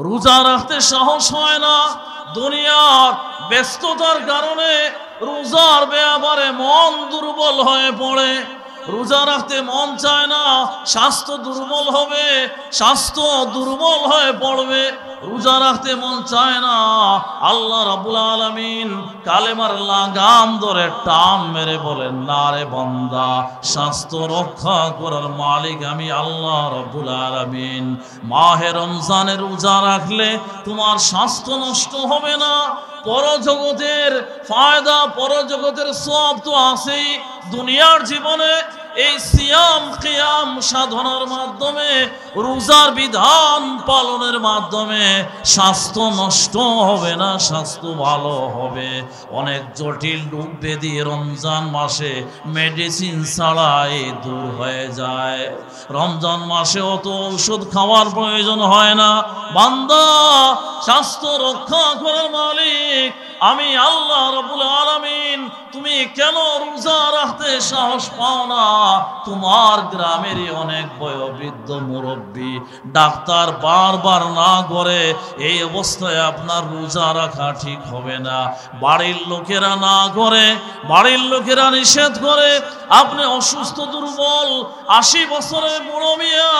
রোজা রাখতে সাহস হয় না, দুনিয়ার ব্যস্ততার কারণে রোজার ব্যাপারে মন দুর্বল হয়ে পড়ে। রোজা রাখতে মন চায় না, স্বাস্থ্য দুর্বল হবে, স্বাস্থ্য দুর্বল হয়ে পড়বে। রোজা রাখতে মন চায় না। আল্লাহ রাব্বুল আলামিন কালেমার লাগাম ধরে টান মেরে বলেন, না রে বান্দা, স্বাস্থ্য রক্ষা করার মালিক আমি আল্লাহ রাব্বুল আলামিন। মাহে রমজানে রোজা রাখলে তোমার স্বাস্থ্য নষ্ট হবে না, পরজগতের ফায়দা, পরজগতের সওয়াব তো আছেই। দুনিয়ার জীবনে এই সিয়াম কিয়াম সাধনার মাধ্যমে, রোজার বিধান পালনের মাধ্যমে স্বাস্থ্য নষ্ট হবে না, স্বাস্থ্য ভালো হবে। অনেক জটিল রোগ ব্যাধি রমজান মাসে মেডিসিন ছাড়াই দূর হয়ে যায়। রমজান মাসে অত ওষুধ খাওয়ার প্রয়োজন হয় না। বান্দা, স্বাস্থ্য রক্ষা করার মালিক আমি আল্লাহ রাব্বুল আলামিন। তুমি কেন রোজা রাখতে সাহস পাও না? তোমার গ্রামেরই অনেক বয়োবৃদ্ধ মুরব্বী ডাক্তার বারবার না করে, এই অবস্থায় আপনার রোজা রাখা ঠিক হবে না। বাড়ির লোকেরা না করে, বাড়ির লোকেরা নিষেধ করে, আপনি অসুস্থ দুর্বল, 80 বছরের বুড়ো মিয়া,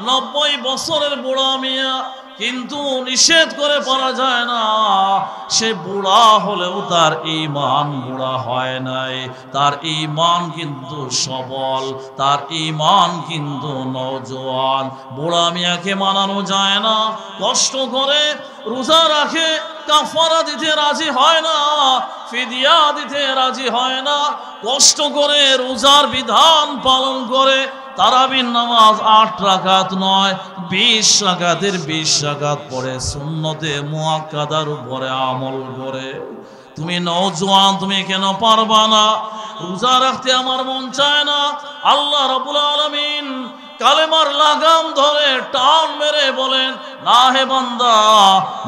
90 বছরের বুড়া মিয়া, কিন্তু নিষেধ করে পারা যায় না। সে বুড়া হলেও তার ঈমান বুড়া হয় নাই, তার ঈমান কিন্তু সবল, তার ঈমান কিন্তু নওজোয়ান। বুড়া মিয়াকে মানানো যায় না, কষ্ট করে রোজা রাখে, কাফারা দিতে রাজি হয় না, ফিদিয়া দিতে রাজি হয় না, কষ্ট করে রোজার বিধান পালন করে। তারাবির নামাজ 8 রাকাত নয়, 20 রাকাতের 20 রাকাত পড়ে সুন্নতে মুআক্কাদার উপরে আমল করে। তুমি নওজোয়ান, তুমি কেন পারবা না? রোজা রাখতে আমার মন চায় না। আল্লাহ রাব্বুল আলামিন কালেমার লাগাম ধরে টান মেরে বলেন, না হে বান্দা,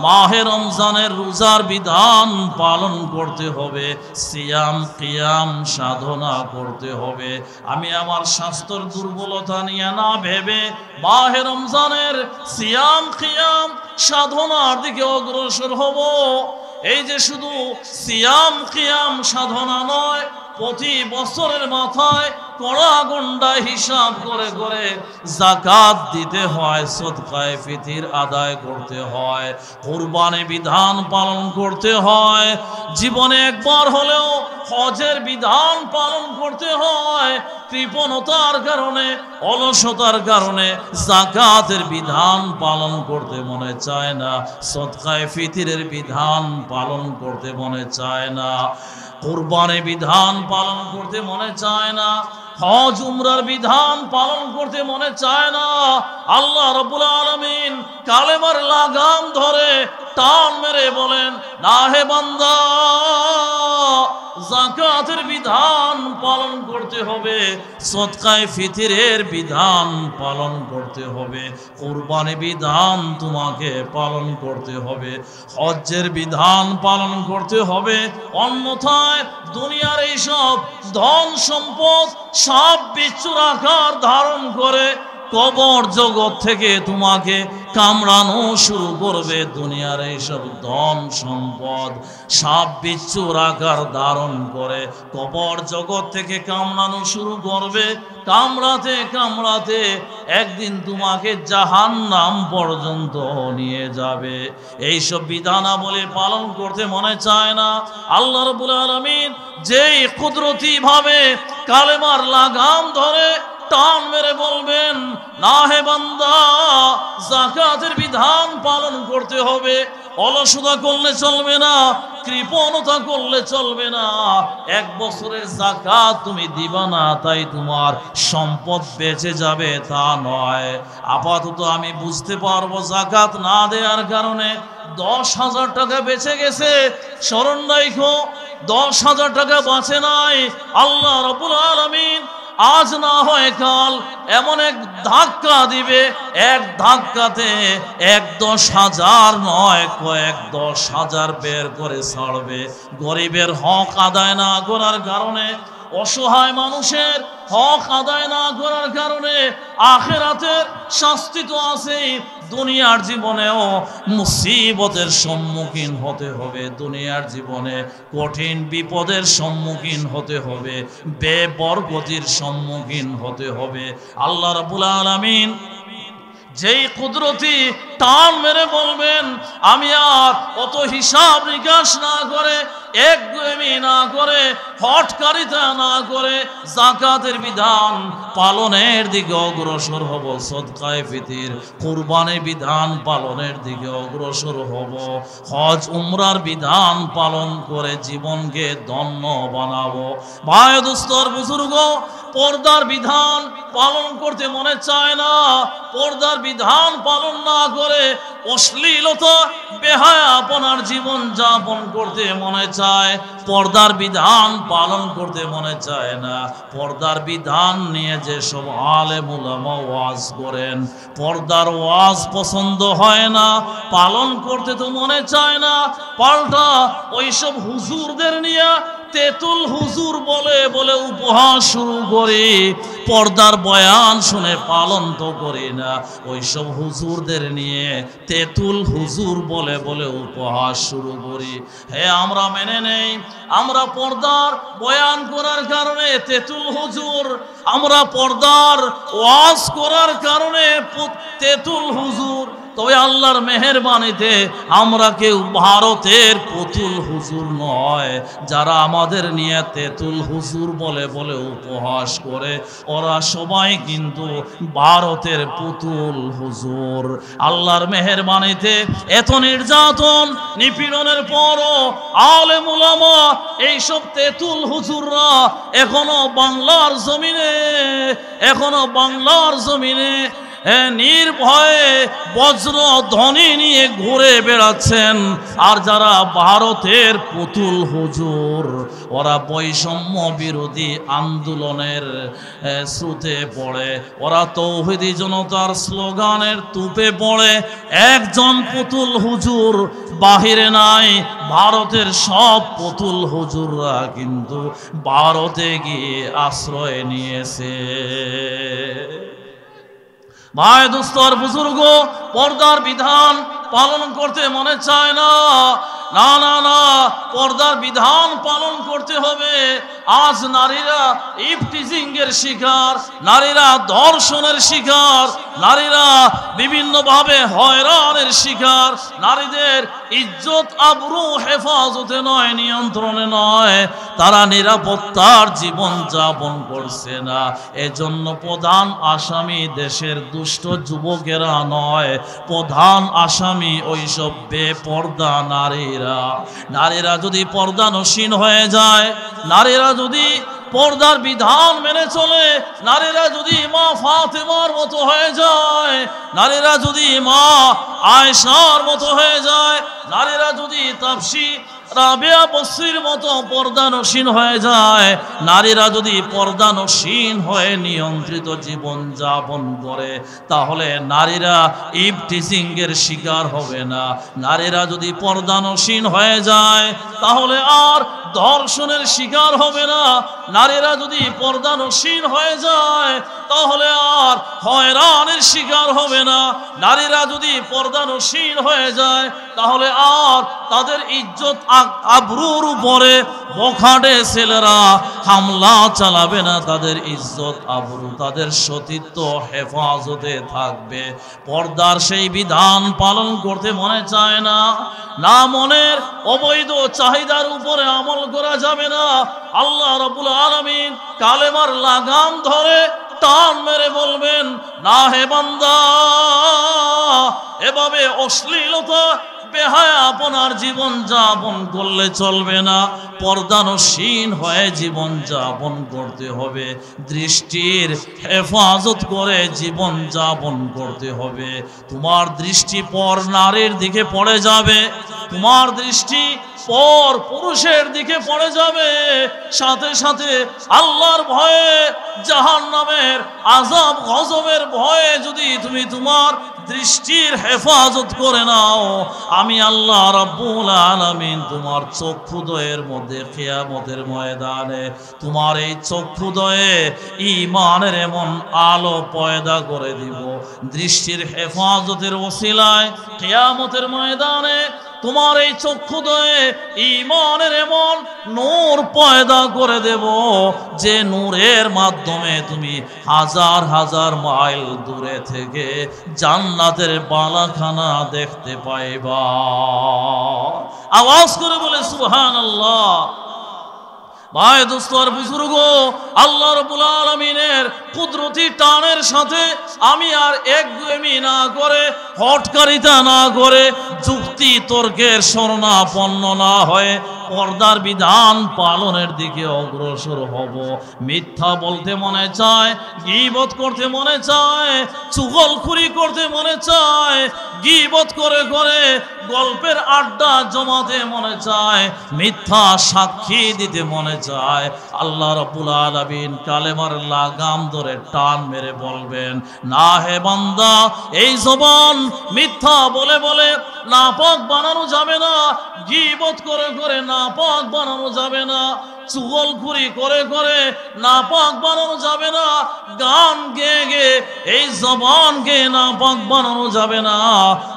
মাহে রমজানের রোজার বিধান পালন করতে হবে, সিয়াম কিয়াম সাধনা করতে হবে। আমি আমার স্বাস্থ্যের দুর্বলতা নিয়ে না ভেবে মাহে রমজানের সিয়াম কিয়াম সাধনার দিকে অগ্রসর হব। এই যে শুধু সিয়াম কিয়াম সাধনা নয়, প্রতি বছরের মাথায় কড়া গন্ডা হিসাব করে করে যাকাত দিতে হয়, সদকায়ে ফিতির আদায় করতে হয়, কুরবানি বিধান পালন করতে হয়, জীবনে একবার হলেও হজের বিধান পালন করতে হয়। কৃপণতার কারণে, অলসতার কারণে যাকাতের বিধান পালন করতে মনে চায় না, সদকায়ে ফিতিরের বিধান পালন করতে মনে চায় না, কুরবানি বিধান পালন করতে মনে চায় না, হজ উমরার বিধান পালন করতে মনে চায় না। আল্লাহ রাব্বুল আলামিন কালেমার লাগাম ধরে টান মেরে বলেন, না হে বান্দা, যাকাতের বিধান পালন করতে হবে, সদকায়ে ফিতরের বিধান পালন করতে হবে, কুরবানি বিধান তোমাকে পালন করতে হবে, হজ্জের বিধান পালন করতে হবে। অন্যথায় দুনিয়ার এইসব ধন সম্পদ সব বিচ্ছুর আকার ধারণ করে কবর জগৎ থেকে তোমাকে কামড়ানো শুরু করবে। দুনিয়ার এইসব ধন সম্পদ সাপ বিচ্ছুর আকার ধারণ করে কবর জগৎ থেকে কামড়ানো শুরু করবে। কামড়াতে কামড়াতে একদিন তোমাকে জাহান্নাম পর্যন্ত নিয়ে যাবে। এইসব বিধানাবলী পালন করতে মনে চায় না। আল্লাহ রাব্বুল আলামিন যেই কুদরতি ভাবে কালেমার লাগাম ধরে টান মেরে বলবেন, না হে বান্দা, যাকাতের বিধান পালন করতে হবে, অলসতা করলে চলবে না, কৃপণতা করলে চলবে না। 1 বছরের যাকাত তুমি দিবা না তাই তোমার সম্পদ বেঁচে যাবে তা নয়। আপাতত আমি বুঝতে পারবো যাকাত না দেওয়ার কারণে 10,000 টাকা বেঁচে গেছে, স্মরণ রাখো 10,000 টাকা বাঁচে নাই। আল্লাহ রাব্বুল আলামিন আজ না হয় কাল এমন এক ধাক্কা দিবে, এক ধাক্কাতে 10,000 নয় কয়েক 10,000 বের করে ছাড়বে। গরিবের হক আদায় না করার কারণে অসহায় মানুষের হক আদায় না করার কারণে আখিরাতের শাস্তি তো আছেই, দুনিয়ার জীবনেও মুসিবতের সম্মুখীন হতে হবে, দুনিয়ার জীবনে কঠিন বিপদের সম্মুখীন হতে হবে, বেবরকতির সম্মুখীন হতে হবে। আল্লাহ রাব্বুল আলামিন যেই কুদরতি টান মেরে বলবেন আমি আর অত হিসাব নিকাশ না করে, একগুয়েমি না করে, হটকারিতা না করে যাকাতের বিধান পালনের দিকে অগ্রসর হব, সদকায়ে ফিতির কুরবানির বিধান পালনের দিকে অগ্রসর হব, হজ উমরার বিধান পালন করে জীবনকে ধন্য বানাবো। ভাই দোস্তর বুজুর্গ, পর্দার বিধান পালন করতে মনে চায় না, পর্দার বিধান পালন না করে অশ্লীলতা বেহায়াপনার জীবন যাপন করতে মনে চায়, পর্দার বিধান পালন করতে মনে চায় না। পর্দার বিধান নিয়ে যে সব আলেম উলামা ওয়াজ করেন, পর্দার ওয়াজ পছন্দ হয় না, পালন করতে তো মনে চায় না, পাল্টা ওইসব হুজুরদের নিয়ে তেতুল হুজুর বলে বলে উপহাস শুরু করি, পর্দার বয়ান শুনে পালন তো করি না, ওইসব হুজুরদের নিয়ে তেতুল হুজুর বলে বলে উপহাস শুরু করি। হে আমরা মেনে নেই, আমরা পর্দার বয়ান করার কারণে তেতুল হুজুর, আমরা পর্দার ওয়াজ করার কারণে তেতুল হুজুর, তবে আল্লাহর মেহেরবানিতে আমরা কেউ ভারতের পুতুল হুজুর নয়। যারা আমাদের নিয়ে তেতুল হুজুর বলে বলে উপহাস করে, ওরা সবাই কিন্তু ভারতের পুতুল হুজুর। আল্লাহর মেহেরবানিতে এত নির্যাতন নিপীড়নের পরও আলেম উলামা এইসব তেতুল হুজুররা এখনো বাংলার জমিনে নির্ভয়ে বজ্র ধ্বনি নিয়ে ঘুরে বেড়াচ্ছেন। আর যারা ভারতের পুতুল হুজুর, ওরা বৈষম্য বিরোধী আন্দোলনের স্রোতে পড়ে, ওরা তৌহিদি জনতার স্লোগানের তুপে পড়ে। একজন পুতুল হুজুর বাহিরে নাই, ভারতের সব পুতুল হুজুররা কিন্তু ভারতে গিয়ে আশ্রয় নিয়েছে। ভাই দোস্তর বুজুর্গ, পর্দার বিধান পালন করতে মনে চায় না, না না না, পর্দার বিধান পালন করতে হবে। আজ নারীরা ইফটিজিং এর শিকার, নারীরা ধর্ষণের শিকার, নারীরা বিভিন্নভাবে হয়রানের শিকার। নারীদের ইজ্জত আবরু হেফাজতে নয়, নিয়ন্ত্রণে নয়, তারা নিরাপত্তার জীবন যাপন করছে না। এজন্য প্রধান আসামি দেশের দুষ্ট যুবকেরা নয়, প্রধান আসামি ওইসব বেপর্দা নারীরা। নারীরা যদি পর্দানসীন হয়ে যায়, নারীরা যদি পর্দার বিধান মেনে চলে, নারীরা যদি মা ফাতেমার মতো হয়ে যায়, নারীরা যদি মা আয়েশার মতো হয়ে যায়, নারীরা যদি তাপসী রাবেয়া বসরির মতো পর্দানসীন হয়ে যায়, নারীরা যদি পর্দানসীন হয়ে নিয়ন্ত্রিত জীবন যাপন করে, তাহলে নারীরা ইফটিজিং এর শিকার হবে না। নারীরা যদি পর্দানসীন হয়ে যায়, তাহলে আর ধর্ষণের শিকার হবে না। নারীরা যদি পর্দানসীন হয়ে যায়, তাহলে আর হয়রানের শিকার হবে না। নারীরা যদি পর্দানসীন হয়ে যায়, তাহলে আর তাদের ইজ্জত আবরুর উপরে বখাটে ছেলেরা হামলা চালাবে না। তাদের ইজ্জত আবরু, তাদের সতীত্ব হেফাজতে থাকবে। পর্দার সেই বিধান পালন করতে মনে চায় না, না মনের অবৈধ চাহিদার উপরে আমল করা যাবে না। আল্লাহ রাব্বুল আলামিন কালেমার লাগাম ধরে টান মেরে বলবেন, না হে বান্দা, এভাবে অশ্লীলতা বেহায়াপনার জীবন যাপন করলে চলবে না। পর্দানসীন হয়ে জীবন যাপন করতে হবে, দৃষ্টির হেফাজত করে জীবন যাপন করতে হবে। তোমার দৃষ্টি পর নারীর দিকে পড়ে যাবে, তোমার দৃষ্টি পর পুরুষের দিকে পড়ে যাবে, সাথে সাথে আল্লাহর ভয়ে, জাহান্নামের আযাব গজবের ভয়ে যদি তুমি তোমার দৃষ্টির হেফাজত করে নাও, আমি আল্লাহ রাব্বুল আলামিন তোমার চক্ষুদ্বয়ের মধ্যে কিয়ামতের ময়দানে তোমার এই চক্ষুদ্বয়ে ঈমানের এমন আলো পয়দা করে দিব, দৃষ্টির হেফাজতের ওসিলায় কিয়ামতের ময়দানে তোমার এই চক্ষুদ্বয়ে ঈমানের এমন নূর পয়দা করে দেব, যে নূরের মাধ্যমে তুমি হাজার হাজার মাইল দূরে থেকে জান্নাতের বালাখানা দেখতে পাইবা। আওয়াজ করে বলে সুবহানাল্লাহ। ভাই দোস্ত আর বুজুর্গ, আল্লাহ রাব্বুল আলামিনের কুদরতি টানের সাথে আমি আর একগুয়েমি না করে, হটকারিতা না করে, যুক্তি তর্কের শরণাপন্ন না হয়ে পর্দার বিধান পালনের দিকে অগ্রসর হব। মিথ্যা বলতে মনে চায়, গীবত করতে মনে চায়, চুগলখুরি করতে মনে চায়, গীবত করে করে গল্পের আড্ডা জমাতে মনে চায়, মিথ্যা সাক্ষী দিতে মনে চায়, আল্লাহ রাব্বুল আলামিন কালেমার লাগাম ধরে টান মেরে বলবেন, না হে বান্দা, এই জবান মিথ্যা বলে বলে নাপাক বানানো যাবে না, গীবত করে করে নাপাক বানানো যাবে না, চুগলখুরি করে করে নাপাক বানানো যাবে না, গান গেয়ে গেয়ে এই জবানকে নাপাক বানানো যাবে না।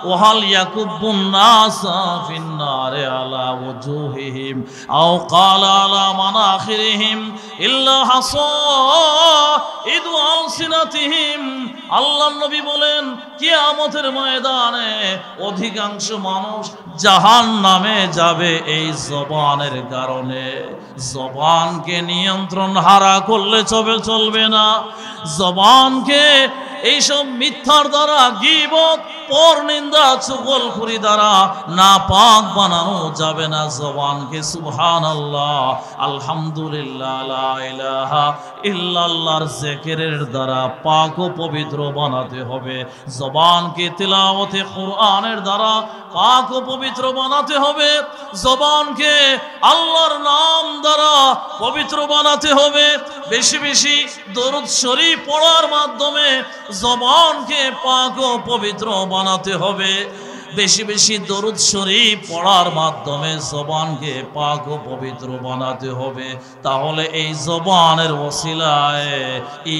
ওয়াহাল ইয়াকুবুন নাসা ফিন্নারে আলা ওজুহিহিম আও ক্বালা আলা মানাখিরিহিম ইল্লা হাসাইদু আলসিনাতিহিম। আল্লাহর নবী বলেন, কিয়ামতের ময়দানে অধিকাংশ মানুষ জাহান্নামে যাবে এই জবানের কারণে। জবানকে নিয়ন্ত্রণ হারা করলে চলবে না। জবানকে এইসব মিথ্যার দ্বারা, গীবত, পরনিন্দা, চুগলখুরি দ্বারা নাপাক বানানো যাবে না। জবানকে সুবহানাল্লাহ, আলহামদুলিল্লাহ, লা ইলাহা ইল্লাল্লাহর জিকিরের দ্বারা পাক ও পবিত্র বানাতে হবে। জবানকে তিলাওয়াতে কুরআনের দ্বারা পাক ও পবিত্র বানাতে হবে। জবানকে আল্লাহর নাম দ্বারা পবিত্র বানাতে হবে। বেশি বেশি দরুদ শরীফ পড়ার মাধ্যমে জবানকে পাক ও পবিত্র বানাতে হবে। বেশি বেশি দরুদ শরীফ পড়ার মাধ্যমে জবানকে পাক ও পবিত্র বানাতে হবে। তাহলে এই জবানের ওসিলায়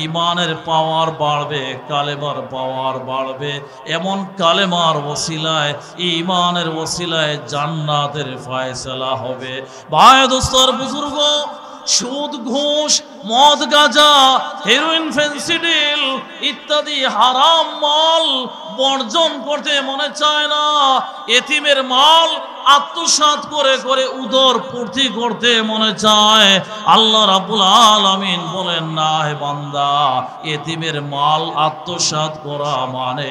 ঈমানের পাওয়ার বাড়বে, কালেমার পাওয়ার বাড়বে। এমন কালেমার ওসিলায়, ঈমানের ওসিলায় জান্নাতের ফয়সালা হবে। ভাই দোস্ত আর বুজুর্গ, সুদ, ঘুষ, মদ, গাঁজা, হেরোইন, ফেন্সিডিল ইত্যাদি হারাম মাল বর্জন করতে মনে চায় না। এতিমের মাল আত্মসাৎ করে করে উদর পূর্তি করতে মনে চায়। আল্লাহ রাব্বুল আলামিন বলেন, না হে বান্দা, এতিমের মাল আত্মসাৎ করা মানে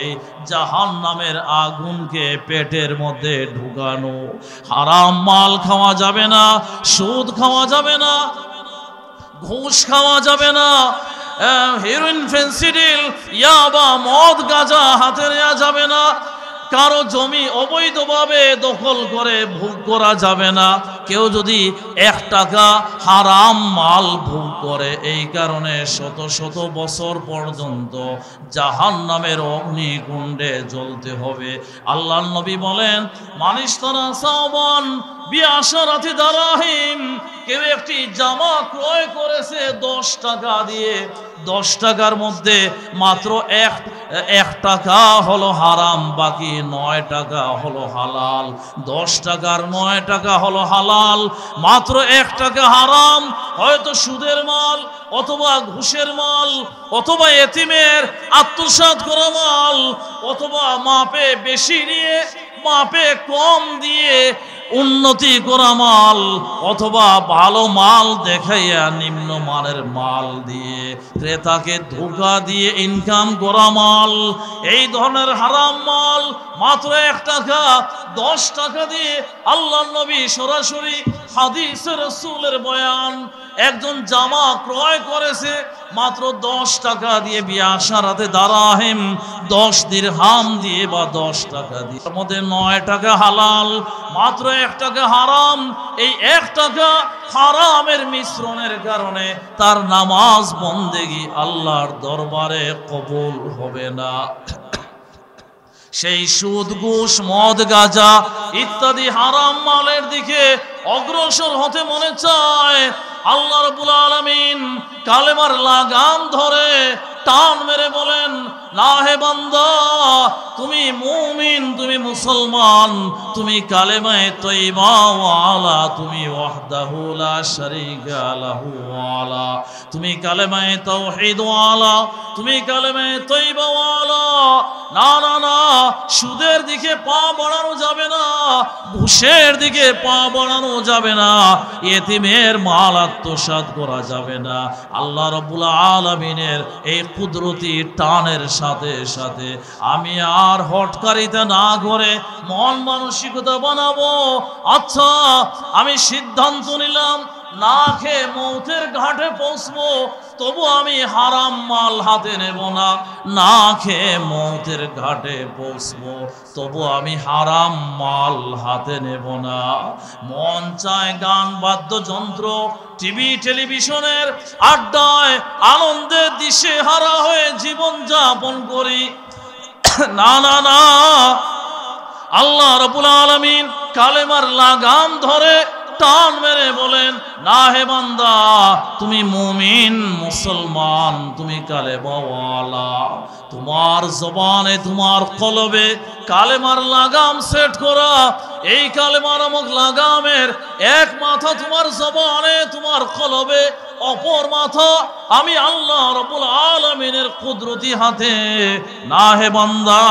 জাহান্নামের আগুনকে পেটের মধ্যে ঢুকানো। হারাম মাল খাওয়া যাবে না, সুদ খাওয়া যাবে না, ঘুষ খাওয়া যাবে না, হেরোইন, ফেন্সিডিল, ইয়াবা, মদ, গাঁজা হাতে নেওয়া যাবে না, কারো জমি অবৈধভাবে দখল করে ভোগ করা যাবে না। কেউ যদি 1 টাকা হারাম মাল ভোগ করে, এই কারণে শত শত বছর পর্যন্ত জাহান্নামের অগ্নিকুণ্ডে জ্বলতে হবে। আল্লাহর নবী বলেন, মানিশতারা সাওবান বিআশারাতি দারাহিম, কেউ একটি জামা ক্রয় করেছে 10 টাকা দিয়ে, 10 টাকার মধ্যে মাত্র এক টাকা হলো হারাম, বাকি 9 টাকা হলো হালাল। 10 টাকার 9 টাকা হলো হালাল, মাত্র 1 টাকা হারাম। হয়তো সুদের মাল, অথবা ঘুষের মাল, অথবা এতিমের আত্মসাৎ করা মাল, অথবা মাপে বেশি নিয়ে মাপে কম দিয়ে উন্নতি করা মাল অথবা ভালো মাল দেখাইয়া নিম্ন মানের মাল দিয়ে ক্রেতাকে ধোঁকা দিয়ে ইনকাম করা মাল, এই ধরনের হারাম মাল মাত্র 1 টাকা 10 টাকা দিয়ে আল্লাহর নবী সরাসরি হাদিসে রাসূলের বয়ান, একজন জামা ক্রয় করেছে মাত্র 10 টাকা দিয়ে, বিআশারাতে দারাহিম 10 দিরহাম দিয়ে বা 10 টাকা দিয়ে, তার মধ্যে 9 টাকা হালাল, মাত্র 1 টাকা হারাম। এই 1 টাকা হারামের মিশ্রণের কারণে তার নামাজ বন্দেগি আল্লাহর দরবারে কবুল হবে না। সেই সুদ, ঘুষ, মদ, গাঁজা ইত্যাদি হারাম মালের দিকে অগ্রসর হতে মনে চায়, আল্লাহ রাব্বুল আলামিন কালেমার লাগাম ধরে টান মেরে বলেন, না হে বান্দা, তুমি মুমিন, তুমি মুসলমান, তুমি কালেমায়ে তয়্যিবা ওয়ালা, তুমি ওয়াহদাহু লা শারীকা লাহু ওয়ালা, তুমি কালেমায়ে তাওহীদ ওয়ালা, তুমি কালেমায়ে তয়্যিবা ওয়ালা। না না না, সুদের দিকে পা বাড়ানো যাবে না, ঘুষের দিকে পা বাড়ানো যাবে না, ইয়েতিমের মাল আত্মসাৎ করা যাবে না। আল্লাহ রাব্বুল আলামিনের এই কুদরতি টানের সাথে সাথে আমি আর হটকারিতা না করে মন মানসিকতা বানাবো, আচ্ছা আমি সিদ্ধান্ত নিলাম না খেয়ে মৌতের ঘাটে পৌঁছবো, তবু আমি হারাম মাল হাতে নেব না, না খেয়ে মৌতের ঘাটে পৌঁছবো তবু আমি হারাম মাল হাতে নেব না। মন চায় গান, বাদ্যযন্ত্র, টিভি, টেলিভিশনের আড্ডায় আনন্দের দিশে হারা হয়ে জীবন যাপন করি, না না না, আল্লাহ রাব্বুল আলামিন কালেমার লাগাম ধরে টান মেরে বলেন, না হে বান্দা, তুমি মুমিন মুসলমান, তুমি কালেমা ওয়ালা, তোমার জবানে তোমার কলবে কালেমার লাগাম সেট করা, এই কালেমা নামক লাগামের এক মাথা তোমার জবানে তোমার কলবে, অপর মাথা আমি আল্লাহ রাব্বুল আলামিনের কুদরতি হাতে। না হে বান্দা,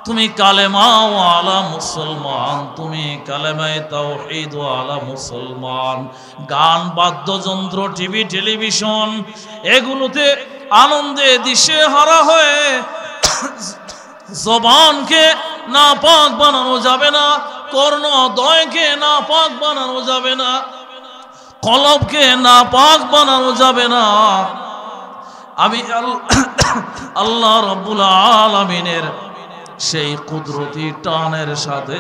তুমি কালেমা ওয়ালা মুসলমান, তুমি কালেমায়ে তাওহীদ ওয়ালা মুসলমান। গান, বাদ্যযন্ত্র, টিভি, টেলিভিশন এগুলোতে আনন্দে দিশে হারা হয়ে জবানকে নাপাক বানানো যাবে না, কর্ণদ্বয়কে নাপাক বানানো যাবে না, কলবকে নাপাক বানানো যাবে না। আমি আল্লাহ রাব্বুল আলামিনের সেই কুদরতি টানের সাথে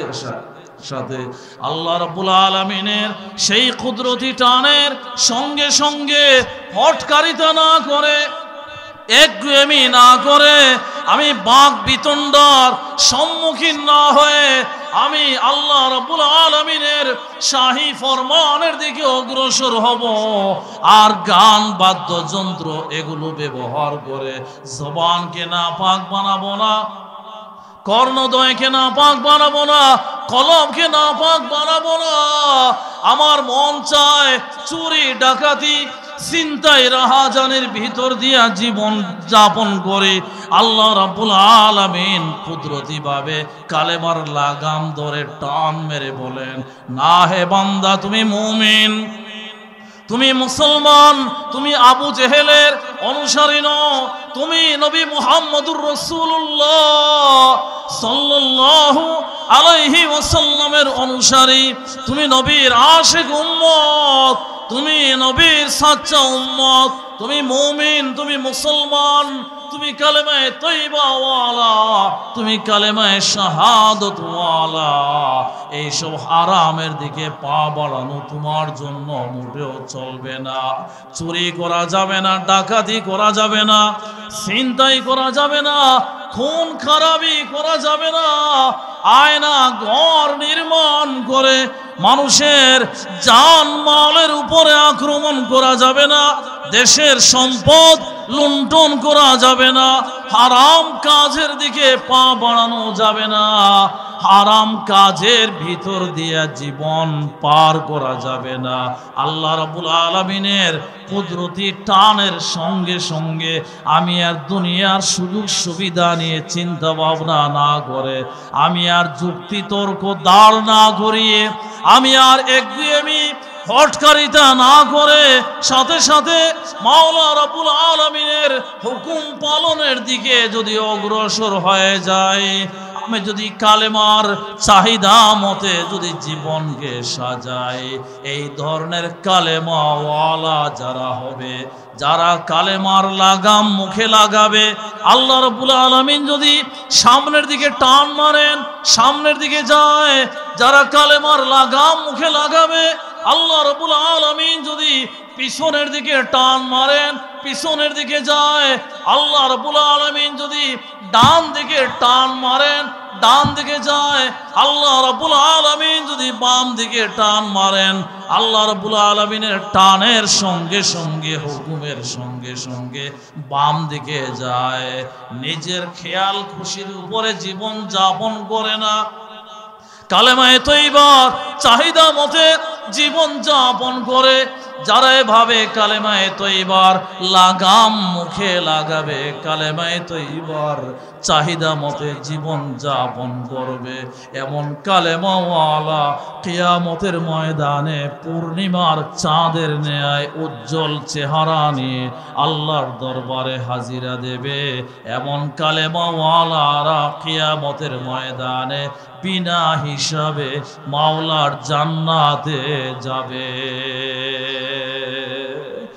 সাথে আল্লাহ রাব্বুল আলামিনের সেই কুদরতি টানের সঙ্গে সঙ্গে হটকারিতা না করে, একগুয়েমি না করে, আমি বাক বিতণ্ডার সম্মুখীন না হয়ে আমি আল্লাহ রাব্বুল আলামিনের শাহী ফরমানের দিকে অগ্রসর হব। আর গান, বাদ্যযন্ত্র এগুলো ব্যবহার করে জবানকে নাপাক বানাবো না, কর্ণদ্বয়কে নাপাক বানাবো না, কলবকে নাপাক বানাবো না। আমার মন চায় চুরি, ডাকাতি, চিন্তাই, রাহাজানের ভিতর দিয়া জীবন যাপন করে আল্লাহ রাব্বুল আলামিন কুদরতি ভাবে কালেমার লাগাম ধরে টান মেরে বলেন, না হে বান্দা, তুমি মুমিন, তুমি মুসলমান, তুমি আবু জেহেলের অনুসারী নও, তুমি নবী মুহাম্মদুর রাসূলুল্লাহ সাল্লাল্লাহু আলাইহি ওয়াসাল্লামের অনুসারী, তুমি নবীর আশিক উম্মত, তুমি নবীর সাচ্চা উম্মত, তুমি মুমিন, তুমি মুসলমান, তুমি কালেমায়ে তয়্যিবা ওয়ালা, তুমি কালেমায়ে শাহাদাত ওয়ালা। এইসব হারামের দিকে পা বাড়ানো তোমার জন্য মোটেও চলবে না। চুরি করা যাবে না, ডাকাতি করা যাবে না, ছিনতাই করা যাবে না, খুন খারাপি করা যাবে না, আয়না ঘর নির্মাণ করে মানুষের জানমালের উপরে আক্রমণ করা যাবে না, দেশের সম্পদ লুণ্ঠন করা যাবে না, হারাম কাজের দিকে পা বাড়ানো যাবে না, হারাম কাজের ভিতর দিয়ে জীবন পার করা যাবে না। আল্লাহ রাব্বুল আলামিনের কুদরতি টানের সঙ্গে সঙ্গে আমি আর দুনিয়ার সুযোগ সুবিধা নিয়ে চিন্তা ভাবনা না করে, আমি আর যুক্তি তর্ক দাঁড় না করিয়ে, আমি আর একগুঁয়েমি হটকারিতা না করে সাথে সাথে মাওলা রাব্বুল আলামিনের হুকুম পালনের দিকে যদি অগ্রসর হয়ে যায়, আমি যদি কালেমার চাহিদা মতে যদি জীবনকে সাজাই, এই ধরনের কালেমাওয়ালা যারা হবে, যারা কালেমার লাগাম মুখে লাগাবে, আল্লাহ রাব্বুল আলামিন যদি সামনের দিকে টান মারেন সামনের দিকে যায়, যারা কালেমার লাগাম মুখে লাগাবে, আল্লাহ রাব্বুল আলামিন যদি পিছনের দিকে টান মারেন পিছনের দিকে যায়, আল্লাহ রাব্বুল আলামিন যদি ডান দিকে টান মারেন ডান দিকে যায়, আল্লাহ রাব্বুল আলামিন যদি বাম দিকে টান মারেন, আল্লাহ রাব্বুল আলামিনের টানের সঙ্গে সঙ্গে হুকুমের সঙ্গে সঙ্গে বাম দিকে যায়। নিজের খেয়াল খুশির উপরে জীবন যাপন করে না, কালেমায়ে তৈবার চাহিদা মতে জীবন যাপন করে। যারা এভাবে কালেমায়ে তৈবার লাগাম মুখে লাগাবে, কালেমায়ে তৈবার চাহিদা মতে জীবন যাপন করবে, এমন কালেমাওয়ালা কিয়ামতের ময়দানে পূর্ণিমার চাঁদের ন্যায় উজ্জ্বল চেহারা নিয়ে আল্লাহর দরবারে হাজিরা দেবে। এমন কালেমাওয়ালারা কিয়ামতের ময়দানে বিনা হিসাবে মাওলার জান্নাতে যাবে।